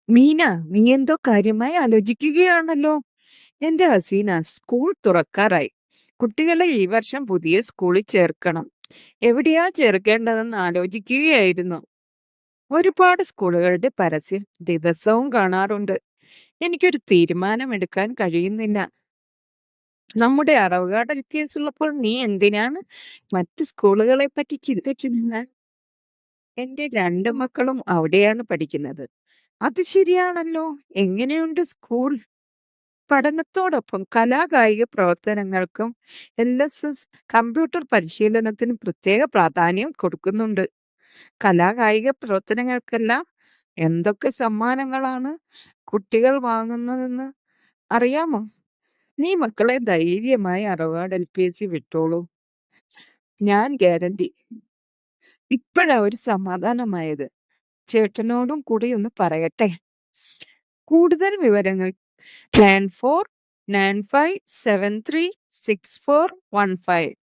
മീന, നീ എന്തോ കാര്യമായി ആലോചിക്കുകയാണല്ലോ. എന്റെ ഹസീന, സ്കൂൾ തുറക്കാറായി. കുട്ടികളെ ഈ വർഷം പുതിയ സ്കൂളിൽ ചേർക്കണം. എവിടെയാ ചേർക്കേണ്ടതെന്ന് ആലോചിക്കുകയായിരുന്നു. ഒരുപാട് സ്കൂളുകളുടെ പരസ്യം ദിവസവും കാണാറുണ്ട്. എനിക്കൊരു തീരുമാനമെടുക്കാൻ കഴിയുന്നില്ല. നമ്മുടെ അറവുകാട് കേസുള്ളപ്പോൾ നീ എന്തിനാണ് മറ്റു സ്കൂളുകളെ പറ്റി ചിന്തിക്കുന്നത്? എന്റെ രണ്ട് മക്കളും അവിടെയാണ് പഠിക്കുന്നത്. അത് ശരിയാണല്ലോ. എങ്ങനെയുണ്ട് സ്കൂൾ? പഠനത്തോടൊപ്പം കലാകായിക പ്രവർത്തനങ്ങൾക്കും LSS, കമ്പ്യൂട്ടർ പരിശീലനത്തിനും പ്രത്യേക പ്രാധാന്യം കൊടുക്കുന്നുണ്ട്. കലാകായിക പ്രവർത്തനങ്ങൾക്കെല്ലാം എന്തൊക്കെ സമ്മാനങ്ങളാണ് കുട്ടികൾ വാങ്ങുന്നതെന്ന് അറിയാമോ? നീ മക്കളെ ധൈര്യമായി അറവാട് LPSC വിട്ടോളൂ. ഞാൻ ഗ്യാരണ്ടി. ഇപ്പോഴാ ഒരു സമാധാനമായത്. ചേട്ടനോടും കൂടി ഒന്ന് പറയട്ടെ. കൂടുതൽ വിവരങ്ങൾ 9495736415